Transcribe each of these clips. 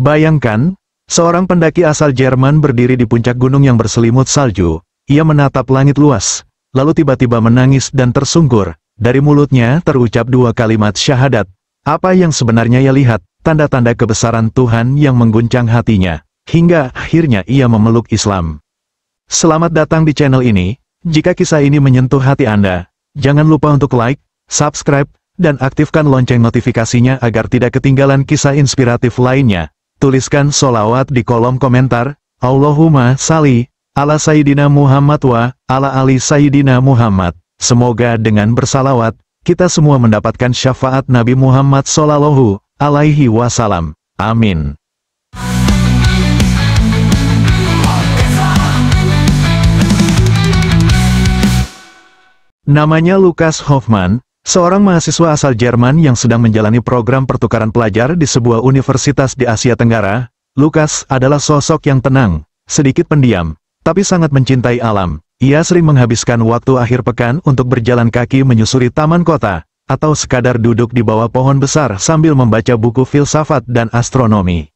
Bayangkan, seorang pendaki asal Jerman berdiri di puncak gunung yang berselimut salju. Ia menatap langit luas, lalu tiba-tiba menangis dan tersungkur. Dari mulutnya terucap dua kalimat syahadat. Apa yang sebenarnya ia lihat? Tanda-tanda kebesaran Tuhan yang mengguncang hatinya. Hingga akhirnya ia memeluk Islam. Selamat datang di channel ini. Jika kisah ini menyentuh hati Anda, jangan lupa untuk like, subscribe, dan aktifkan lonceng notifikasinya agar tidak ketinggalan kisah inspiratif lainnya. Tuliskan sholawat di kolom komentar. Allahumma shalli ala Sayyidina Muhammad wa ala ali Sayyidina Muhammad. Semoga dengan bersalawat, kita semua mendapatkan syafaat Nabi Muhammad Sallallahu Alaihi Wasallam. Amin. Namanya Lukas Hoffmann, seorang mahasiswa asal Jerman yang sedang menjalani program pertukaran pelajar di sebuah universitas di Asia Tenggara. Lukas adalah sosok yang tenang, sedikit pendiam, tapi sangat mencintai alam. Ia sering menghabiskan waktu akhir pekan untuk berjalan kaki menyusuri taman kota, atau sekadar duduk di bawah pohon besar sambil membaca buku filsafat dan astronomi.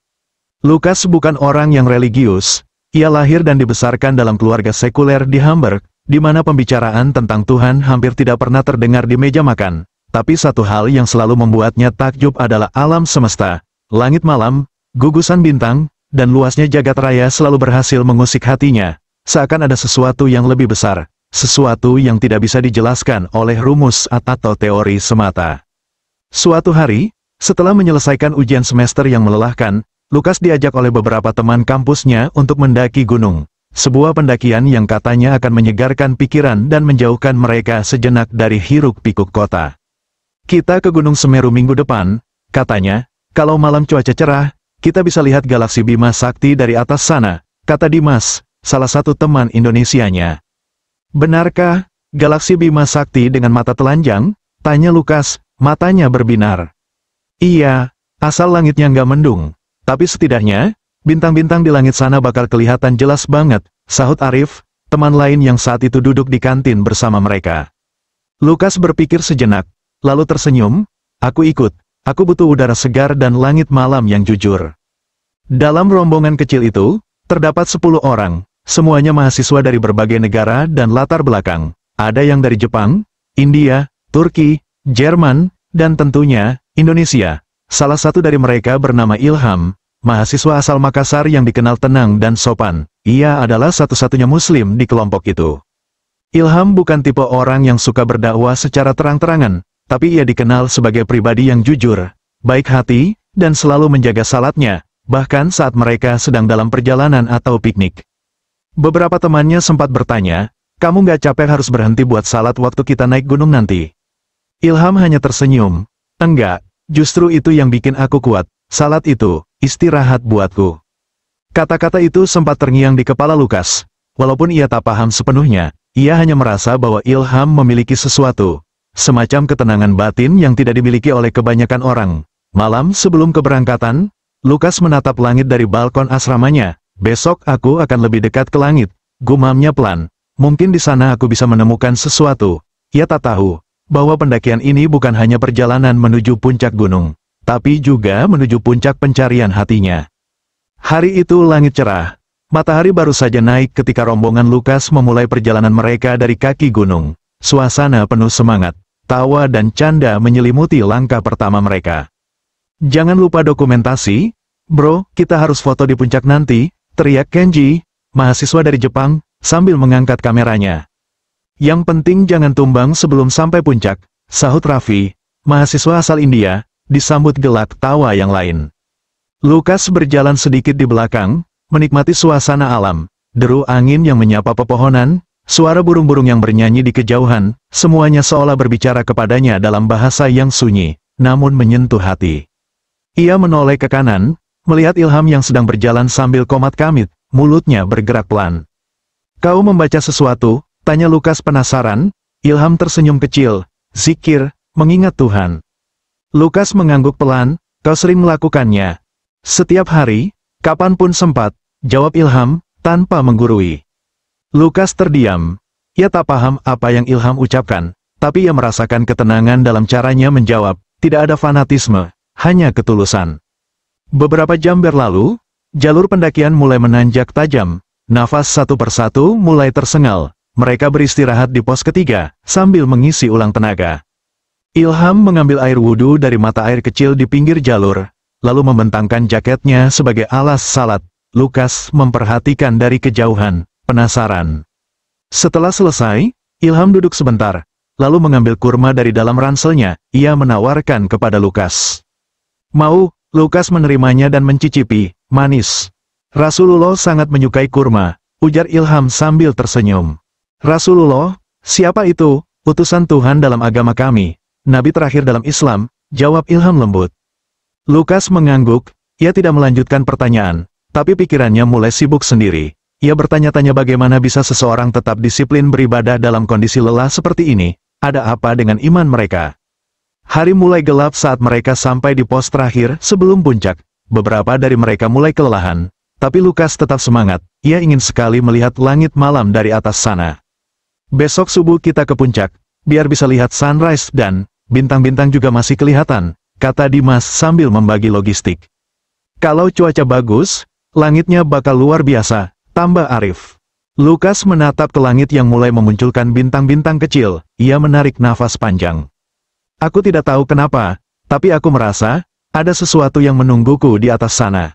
Lukas bukan orang yang religius. Ia lahir dan dibesarkan dalam keluarga sekuler di Hamburg, di mana pembicaraan tentang Tuhan hampir tidak pernah terdengar di meja makan. Tapi satu hal yang selalu membuatnya takjub adalah alam semesta, langit malam, gugusan bintang, dan luasnya jagat raya selalu berhasil mengusik hatinya. Seakan ada sesuatu yang lebih besar, sesuatu yang tidak bisa dijelaskan oleh rumus atau teori semata. Suatu hari, setelah menyelesaikan ujian semester yang melelahkan, Lukas diajak oleh beberapa teman kampusnya untuk mendaki gunung. Sebuah pendakian yang katanya akan menyegarkan pikiran dan menjauhkan mereka sejenak dari hiruk-pikuk kota. Kita ke Gunung Semeru minggu depan, katanya, kalau malam cuaca cerah, kita bisa lihat galaksi Bima Sakti dari atas sana, kata Dimas, salah satu teman Indonesianya. Benarkah, galaksi Bima Sakti dengan mata telanjang? Tanya Lukas, matanya berbinar. Iya, asal langitnya nggak mendung. Tapi setidaknya, bintang-bintang di langit sana bakal kelihatan jelas banget, sahut Arif, teman lain yang saat itu duduk di kantin bersama mereka. Lukas berpikir sejenak, lalu tersenyum, aku ikut, aku butuh udara segar dan langit malam yang jujur. Dalam rombongan kecil itu, terdapat 10 orang. Semuanya mahasiswa dari berbagai negara dan latar belakang. Ada yang dari Jepang, India, Turki, Jerman, dan tentunya, Indonesia. Salah satu dari mereka bernama Ilham, mahasiswa asal Makassar yang dikenal tenang dan sopan. Ia adalah satu-satunya muslim di kelompok itu. Ilham bukan tipe orang yang suka berdakwah secara terang-terangan, tapi ia dikenal sebagai pribadi yang jujur, baik hati, dan selalu menjaga salatnya, bahkan saat mereka sedang dalam perjalanan atau piknik. Beberapa temannya sempat bertanya, kamu nggak capek harus berhenti buat salat waktu kita naik gunung nanti? Ilham hanya tersenyum. Enggak, justru itu yang bikin aku kuat. Salat itu, istirahat buatku. Kata-kata itu sempat terngiang di kepala Lukas. Walaupun ia tak paham sepenuhnya, ia hanya merasa bahwa Ilham memiliki sesuatu. Semacam ketenangan batin yang tidak dimiliki oleh kebanyakan orang. Malam sebelum keberangkatan, Lukas menatap langit dari balkon asramanya. Besok aku akan lebih dekat ke langit, gumamnya pelan. Mungkin di sana aku bisa menemukan sesuatu. Ia tak tahu bahwa pendakian ini bukan hanya perjalanan menuju puncak gunung, tapi juga menuju puncak pencarian hatinya. Hari itu langit cerah. Matahari baru saja naik ketika rombongan Lukas memulai perjalanan mereka dari kaki gunung. Suasana penuh semangat, tawa dan canda menyelimuti langkah pertama mereka. Jangan lupa dokumentasi, bro, kita harus foto di puncak nanti, teriak Kenji, mahasiswa dari Jepang, sambil mengangkat kameranya. Yang penting jangan tumbang sebelum sampai puncak, sahut Raffi, mahasiswa asal India, disambut gelak tawa yang lain. Lukas berjalan sedikit di belakang, menikmati suasana alam, deru angin yang menyapa pepohonan, suara burung-burung yang bernyanyi di kejauhan, semuanya seolah berbicara kepadanya dalam bahasa yang sunyi, namun menyentuh hati. Ia menoleh ke kanan, melihat Ilham yang sedang berjalan sambil komat kamit, mulutnya bergerak pelan. Kau membaca sesuatu? Tanya Lukas penasaran. Ilham tersenyum kecil. Zikir, mengingat Tuhan. Lukas mengangguk pelan. Kau sering melakukannya. Setiap hari, kapanpun sempat, jawab Ilham, tanpa menggurui. Lukas terdiam. Ia tak paham apa yang Ilham ucapkan, tapi ia merasakan ketenangan dalam caranya menjawab. Tidak ada fanatisme, hanya ketulusan. Beberapa jam berlalu, jalur pendakian mulai menanjak tajam, nafas satu persatu mulai tersengal. Mereka beristirahat di pos ketiga, sambil mengisi ulang tenaga. Ilham mengambil air wudhu dari mata air kecil di pinggir jalur, lalu membentangkan jaketnya sebagai alas salat. Lukas memperhatikan dari kejauhan, penasaran. Setelah selesai, Ilham duduk sebentar, lalu mengambil kurma dari dalam ranselnya. Ia menawarkan kepada Lukas. Mau? Lukas menerimanya dan mencicipi, manis. Rasulullah sangat menyukai kurma, ujar Ilham sambil tersenyum. Rasulullah, siapa itu? Utusan Tuhan dalam agama kami, Nabi terakhir dalam Islam, jawab Ilham lembut. Lukas mengangguk, ia tidak melanjutkan pertanyaan, tapi pikirannya mulai sibuk sendiri. Ia bertanya-tanya bagaimana bisa seseorang tetap disiplin beribadah dalam kondisi lelah seperti ini, ada apa dengan iman mereka? Hari mulai gelap saat mereka sampai di pos terakhir sebelum puncak. Beberapa dari mereka mulai kelelahan, tapi Lukas tetap semangat, ia ingin sekali melihat langit malam dari atas sana. Besok subuh kita ke puncak, biar bisa lihat sunrise dan bintang-bintang juga masih kelihatan, kata Dimas sambil membagi logistik. Kalau cuaca bagus, langitnya bakal luar biasa, tambah Arif. Lukas menatap ke langit yang mulai memunculkan bintang-bintang kecil, ia menarik nafas panjang. Aku tidak tahu kenapa, tapi aku merasa, ada sesuatu yang menungguku di atas sana.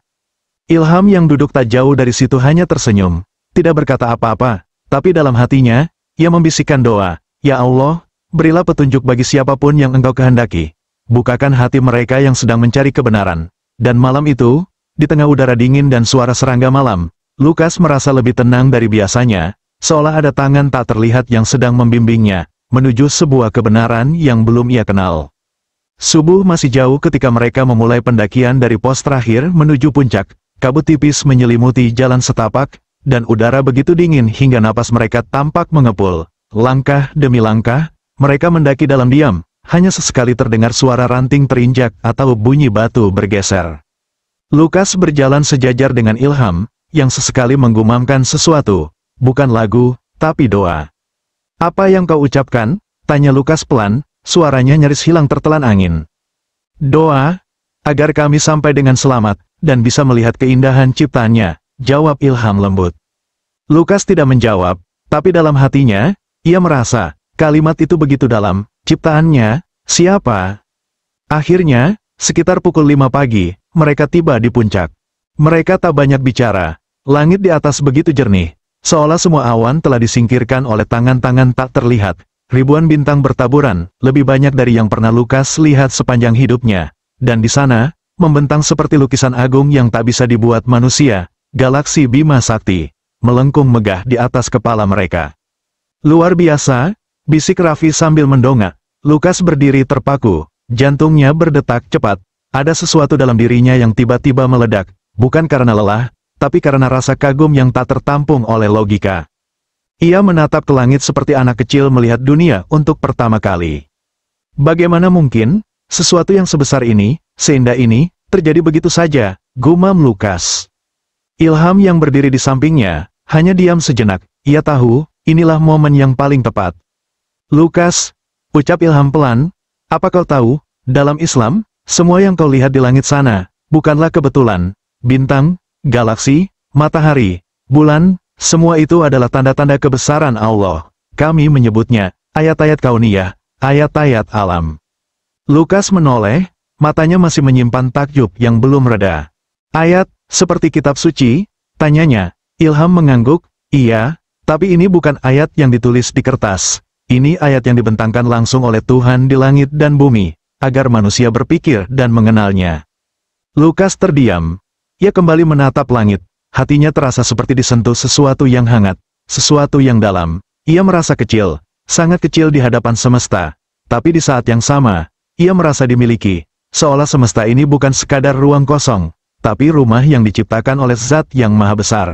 Ilham yang duduk tak jauh dari situ hanya tersenyum, tidak berkata apa-apa, tapi dalam hatinya, ia membisikkan doa, Ya Allah, berilah petunjuk bagi siapapun yang Engkau kehendaki. Bukakan hati mereka yang sedang mencari kebenaran. Dan malam itu, di tengah udara dingin dan suara serangga malam, Lukas merasa lebih tenang dari biasanya, seolah ada tangan tak terlihat yang sedang membimbingnya, menuju sebuah kebenaran yang belum ia kenal. Subuh masih jauh ketika mereka memulai pendakian dari pos terakhir menuju puncak. Kabut tipis menyelimuti jalan setapak, dan udara begitu dingin hingga napas mereka tampak mengepul. Langkah demi langkah, mereka mendaki dalam diam, hanya sesekali terdengar suara ranting terinjak atau bunyi batu bergeser. Lukas berjalan sejajar dengan Ilham, yang sesekali menggumamkan sesuatu, bukan lagu, tapi doa. Apa yang kau ucapkan? Tanya Lukas pelan, suaranya nyaris hilang tertelan angin. Doa, agar kami sampai dengan selamat, dan bisa melihat keindahan ciptaannya, jawab Ilham lembut. Lukas tidak menjawab, tapi dalam hatinya, ia merasa, kalimat itu begitu dalam, ciptaannya, siapa? Akhirnya, sekitar pukul 5 pagi, mereka tiba di puncak. Mereka tak banyak bicara, langit di atas begitu jernih, seolah semua awan telah disingkirkan oleh tangan-tangan tak terlihat. Ribuan bintang bertaburan, lebih banyak dari yang pernah Lukas lihat sepanjang hidupnya. Dan di sana, membentang seperti lukisan agung yang tak bisa dibuat manusia, galaksi Bima Sakti, melengkung megah di atas kepala mereka. Luar biasa, bisik Raffi sambil mendongak. Lukas berdiri terpaku, jantungnya berdetak cepat, ada sesuatu dalam dirinya yang tiba-tiba meledak, bukan karena lelah, tapi karena rasa kagum yang tak tertampung oleh logika. Ia menatap ke langit seperti anak kecil melihat dunia untuk pertama kali. Bagaimana mungkin, sesuatu yang sebesar ini, seindah ini, terjadi begitu saja, gumam Lukas. Ilham yang berdiri di sampingnya, hanya diam sejenak, ia tahu, inilah momen yang paling tepat. Lukas, ucap Ilham pelan, apa kau tahu, dalam Islam, semua yang kau lihat di langit sana, bukanlah kebetulan. Bintang, galaksi, matahari, bulan, semua itu adalah tanda-tanda kebesaran Allah. Kami menyebutnya, ayat-ayat kauniyah, ayat-ayat alam. Lukas menoleh, matanya masih menyimpan takjub yang belum reda. Ayat, seperti kitab suci? Tanyanya. Ilham mengangguk, iya, tapi ini bukan ayat yang ditulis di kertas. Ini ayat yang dibentangkan langsung oleh Tuhan di langit dan bumi, agar manusia berpikir dan mengenalnya. Lukas terdiam. Ia kembali menatap langit, hatinya terasa seperti disentuh sesuatu yang hangat, sesuatu yang dalam. Ia merasa kecil, sangat kecil di hadapan semesta, tapi di saat yang sama, ia merasa dimiliki, seolah semesta ini bukan sekadar ruang kosong, tapi rumah yang diciptakan oleh Zat yang Maha Besar.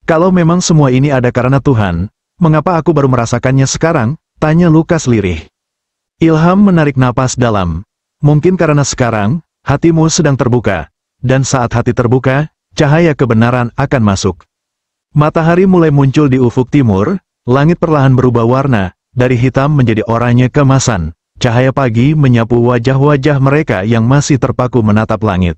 Kalau memang semua ini ada karena Tuhan, mengapa aku baru merasakannya sekarang? Tanya Lukas lirih. Ilham menarik napas dalam. Mungkin karena sekarang, hatimu sedang terbuka, dan saat hati terbuka, cahaya kebenaran akan masuk. Matahari mulai muncul di ufuk timur, langit perlahan berubah warna, dari hitam menjadi oranye keemasan. Cahaya pagi menyapu wajah-wajah mereka yang masih terpaku menatap langit.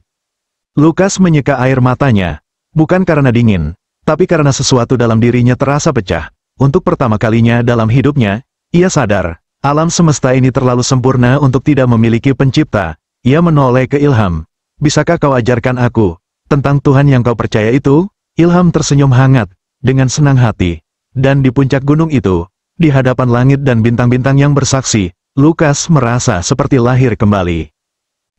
Lukas menyeka air matanya, bukan karena dingin, tapi karena sesuatu dalam dirinya terasa pecah. Untuk pertama kalinya dalam hidupnya, ia sadar, alam semesta ini terlalu sempurna untuk tidak memiliki pencipta. Ia menoleh ke Ilham. Bisakah kau ajarkan aku tentang Tuhan yang kau percaya itu? Ilham tersenyum hangat, dengan senang hati. Dan di puncak gunung itu, di hadapan langit dan bintang-bintang yang bersaksi, Lukas merasa seperti lahir kembali.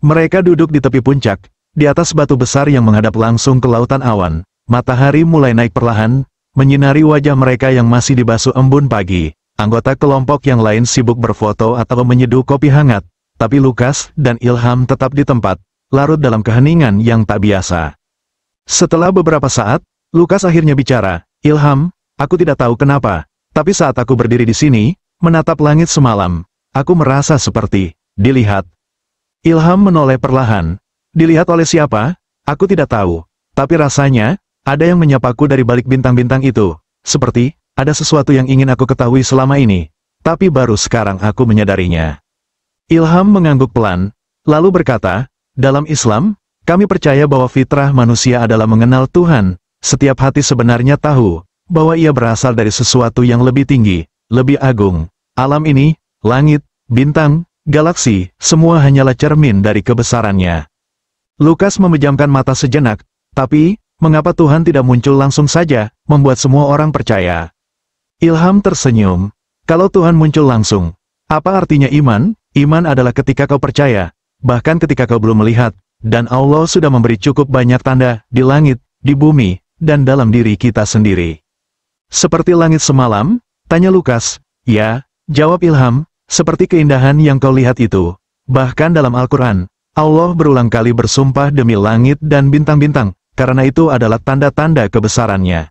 Mereka duduk di tepi puncak, di atas batu besar yang menghadap langsung ke lautan awan. Matahari mulai naik perlahan, menyinari wajah mereka yang masih dibasuh embun pagi. Anggota kelompok yang lain sibuk berfoto atau menyeduh kopi hangat, tapi Lukas dan Ilham tetap di tempat, larut dalam keheningan yang tak biasa. Setelah beberapa saat, Lukas akhirnya bicara, "Ilham, aku tidak tahu kenapa, tapi saat aku berdiri di sini, menatap langit semalam, aku merasa seperti dilihat." Ilham menoleh perlahan. Dilihat oleh siapa? Aku tidak tahu. Tapi rasanya, ada yang menyapaku dari balik bintang-bintang itu. Seperti, ada sesuatu yang ingin aku ketahui selama ini. Tapi baru sekarang aku menyadarinya. Ilham mengangguk pelan, lalu berkata, dalam Islam, kami percaya bahwa fitrah manusia adalah mengenal Tuhan. Setiap hati sebenarnya tahu, bahwa ia berasal dari sesuatu yang lebih tinggi, lebih agung. Alam ini, langit, bintang, galaksi, semua hanyalah cermin dari kebesarannya. Lukas memejamkan mata sejenak, tapi, mengapa Tuhan tidak muncul langsung saja, membuat semua orang percaya? Ilham tersenyum. Kalau Tuhan muncul langsung, apa artinya iman? Iman adalah ketika kau percaya, bahkan ketika kau belum melihat, dan Allah sudah memberi cukup banyak tanda, di langit, di bumi, dan dalam diri kita sendiri. Seperti langit semalam? Tanya Lukas. Ya, jawab Ilham, seperti keindahan yang kau lihat itu. Bahkan dalam Al-Quran, Allah berulang kali bersumpah demi langit dan bintang-bintang, karena itu adalah tanda-tanda kebesarannya.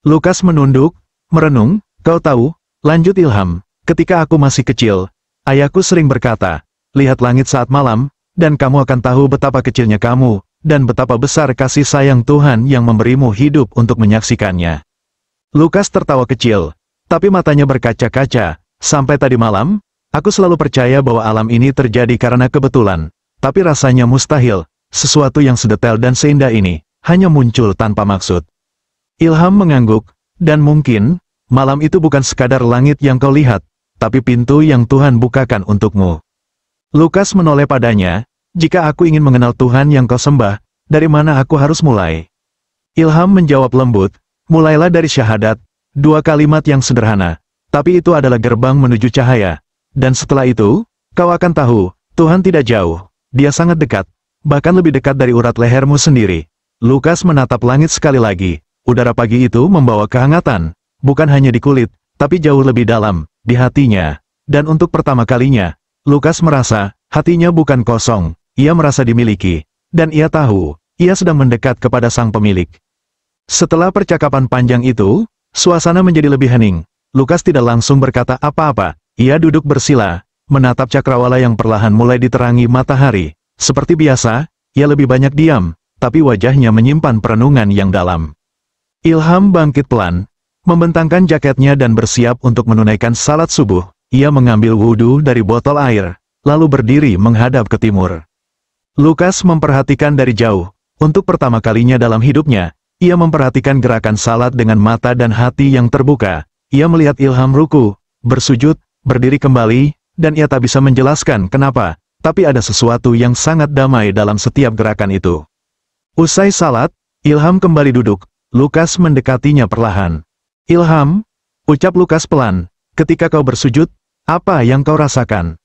Lukas menunduk, merenung, kau tahu, lanjut Ilham, ketika aku masih kecil, ayahku sering berkata, lihat langit saat malam, dan kamu akan tahu betapa kecilnya kamu, dan betapa besar kasih sayang Tuhan yang memberimu hidup untuk menyaksikannya. Lukas tertawa kecil, tapi matanya berkaca-kaca, sampai tadi malam, aku selalu percaya bahwa alam ini terjadi karena kebetulan. Tapi rasanya mustahil, sesuatu yang sedetail dan seindah ini, hanya muncul tanpa maksud. Ilham mengangguk, dan mungkin, malam itu bukan sekadar langit yang kau lihat, tapi pintu yang Tuhan bukakan untukmu. Lukas menoleh padanya, jika aku ingin mengenal Tuhan yang kau sembah, dari mana aku harus mulai? Ilham menjawab lembut, mulailah dari syahadat, dua kalimat yang sederhana, tapi itu adalah gerbang menuju cahaya. Dan setelah itu, kau akan tahu, Tuhan tidak jauh. Dia sangat dekat, bahkan lebih dekat dari urat lehermu sendiri. Lukas menatap langit sekali lagi. Udara pagi itu membawa kehangatan, bukan hanya di kulit, tapi jauh lebih dalam, di hatinya. Dan untuk pertama kalinya, Lukas merasa, hatinya bukan kosong, ia merasa dimiliki. Dan ia tahu, ia sedang mendekat kepada sang pemilik. Setelah percakapan panjang itu, suasana menjadi lebih hening. Lukas tidak langsung berkata apa-apa, ia duduk bersila, menatap cakrawala yang perlahan mulai diterangi matahari. Seperti biasa, ia lebih banyak diam, tapi wajahnya menyimpan perenungan yang dalam. Ilham bangkit pelan, membentangkan jaketnya dan bersiap untuk menunaikan salat subuh. Ia mengambil wudhu dari botol air, lalu berdiri menghadap ke timur. Lukas memperhatikan dari jauh. Untuk pertama kalinya dalam hidupnya, ia memperhatikan gerakan salat dengan mata dan hati yang terbuka. Ia melihat Ilham ruku, bersujud, berdiri kembali, dan ia tak bisa menjelaskan kenapa, tapi ada sesuatu yang sangat damai dalam setiap gerakan itu. Usai salat, Ilham kembali duduk, Lukas mendekatinya perlahan. Ilham, ucap Lukas pelan, ketika kau bersujud, apa yang kau rasakan?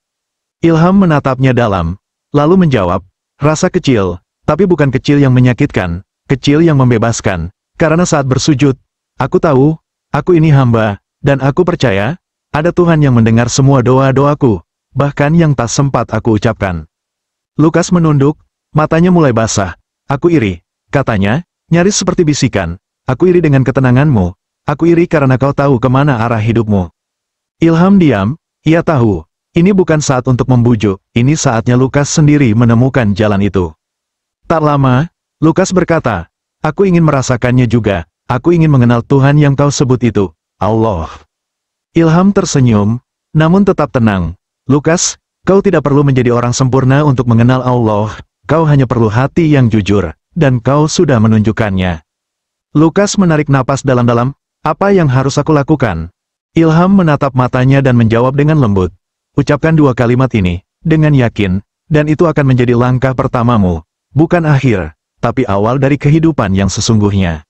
Ilham menatapnya dalam, lalu menjawab, rasa kecil, tapi bukan kecil yang menyakitkan, kecil yang membebaskan, karena saat bersujud, aku tahu, aku ini hamba, dan aku percaya, ada Tuhan yang mendengar semua doa-doaku, bahkan yang tak sempat aku ucapkan. Lukas menunduk, matanya mulai basah. Aku iri, katanya, nyaris seperti bisikan. Aku iri dengan ketenanganmu. Aku iri karena kau tahu kemana arah hidupmu. Ilham diam, ia tahu, ini bukan saat untuk membujuk, ini saatnya Lukas sendiri menemukan jalan itu. Tak lama, Lukas berkata, aku ingin merasakannya juga, aku ingin mengenal Tuhan yang kau sebut itu, Allah. Ilham tersenyum, namun tetap tenang. Lukas, kau tidak perlu menjadi orang sempurna untuk mengenal Allah, kau hanya perlu hati yang jujur. dan kau sudah menunjukkannya. Lukas menarik napas dalam-dalam, apa yang harus aku lakukan? Ilham menatap matanya dan menjawab dengan lembut. Ucapkan 2 kalimat ini, dengan yakin, dan itu akan menjadi langkah pertamamu, bukan akhir, tapi awal dari kehidupan yang sesungguhnya.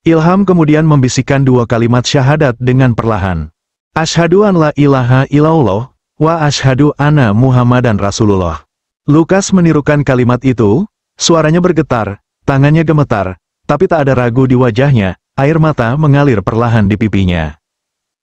Ilham kemudian membisikkan 2 kalimat syahadat dengan perlahan. Asyhadu an la ilaha illallah, wa asyhadu anna Muhammadan Rasulullah. Lukas menirukan kalimat itu, suaranya bergetar, tangannya gemetar, tapi tak ada ragu di wajahnya, air mata mengalir perlahan di pipinya.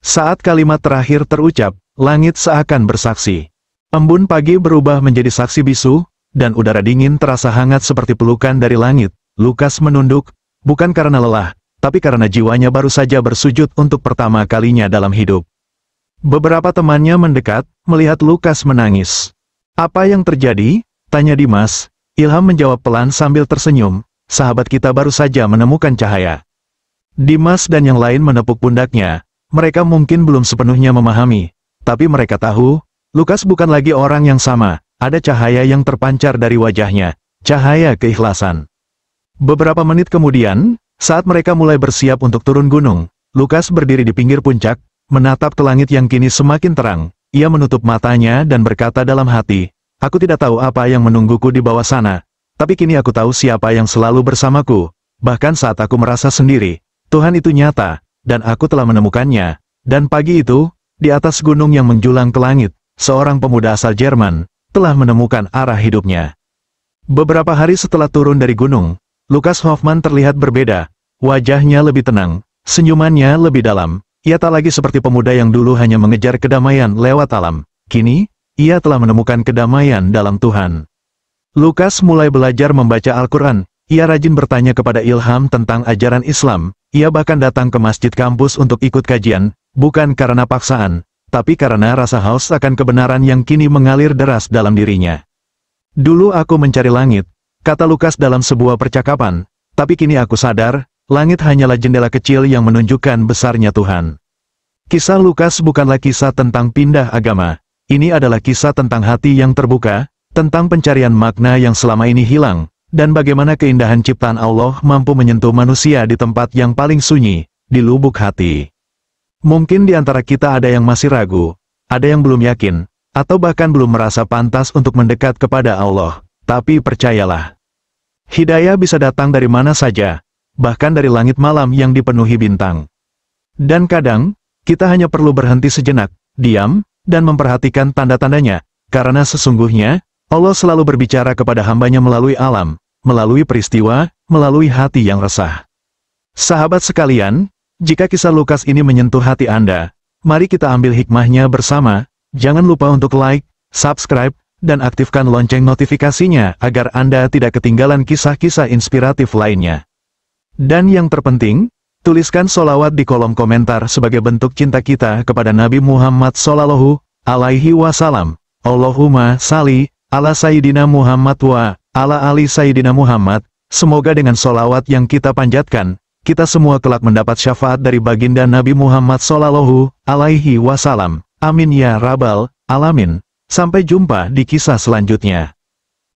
Saat kalimat terakhir terucap, langit seakan bersaksi. Embun pagi berubah menjadi saksi bisu, dan udara dingin terasa hangat seperti pelukan dari langit. Lukas menunduk, bukan karena lelah, tapi karena jiwanya baru saja bersujud untuk pertama kalinya dalam hidup. Beberapa temannya mendekat, melihat Lukas menangis. Apa yang terjadi? Tanya Dimas. Ilham menjawab pelan sambil tersenyum, sahabat kita baru saja menemukan cahaya. Dimas dan yang lain menepuk pundaknya, mereka mungkin belum sepenuhnya memahami, tapi mereka tahu, Lukas bukan lagi orang yang sama, ada cahaya yang terpancar dari wajahnya, cahaya keikhlasan. Beberapa menit kemudian, saat mereka mulai bersiap untuk turun gunung, Lukas berdiri di pinggir puncak, menatap ke langit yang kini semakin terang. Ia menutup matanya dan berkata dalam hati, aku tidak tahu apa yang menungguku di bawah sana, tapi kini aku tahu siapa yang selalu bersamaku. Bahkan saat aku merasa sendiri, Tuhan itu nyata, dan aku telah menemukannya. Dan pagi itu, di atas gunung yang menjulang ke langit, seorang pemuda asal Jerman, telah menemukan arah hidupnya. Beberapa hari setelah turun dari gunung, Lukas Hoffman terlihat berbeda. Wajahnya lebih tenang, senyumannya lebih dalam. Ia tak lagi seperti pemuda yang dulu hanya mengejar kedamaian lewat alam. Kini, ia telah menemukan kedamaian dalam Tuhan. Lukas mulai belajar membaca Al-Quran. Ia rajin bertanya kepada Ilham tentang ajaran Islam. Ia bahkan datang ke masjid kampus untuk ikut kajian, bukan karena paksaan, tapi karena rasa haus akan kebenaran yang kini mengalir deras dalam dirinya. Dulu aku mencari langit, kata Lukas dalam sebuah percakapan, tapi kini aku sadar, langit hanyalah jendela kecil yang menunjukkan besarnya Tuhan. Kisah Lukas bukanlah kisah tentang pindah agama, ini adalah kisah tentang hati yang terbuka, tentang pencarian makna yang selama ini hilang, dan bagaimana keindahan ciptaan Allah mampu menyentuh manusia di tempat yang paling sunyi, di lubuk hati. Mungkin di antara kita ada yang masih ragu, ada yang belum yakin, atau bahkan belum merasa pantas untuk mendekat kepada Allah, tapi percayalah. Hidayah bisa datang dari mana saja, bahkan dari langit malam yang dipenuhi bintang. Dan kadang, kita hanya perlu berhenti sejenak, diam, dan memperhatikan tanda-tandanya, karena sesungguhnya, Allah selalu berbicara kepada hambanya melalui alam, melalui peristiwa, melalui hati yang resah. Sahabat sekalian, jika kisah Lukas ini menyentuh hati Anda, mari kita ambil hikmahnya bersama, jangan lupa untuk like, subscribe, dan aktifkan lonceng notifikasinya agar Anda tidak ketinggalan kisah-kisah inspiratif lainnya. Dan yang terpenting, tuliskan sholawat di kolom komentar sebagai bentuk cinta kita kepada Nabi Muhammad Sallallahu Alaihi Wasallam. Allahumma salli ala Sayyidina Muhammad wa ala ali Sayyidina Muhammad. Semoga dengan sholawat yang kita panjatkan, kita semua kelak mendapat syafaat dari baginda Nabi Muhammad Sallallahu Alaihi Wasallam. Amin ya Rabbal Alamin. Sampai jumpa di kisah selanjutnya.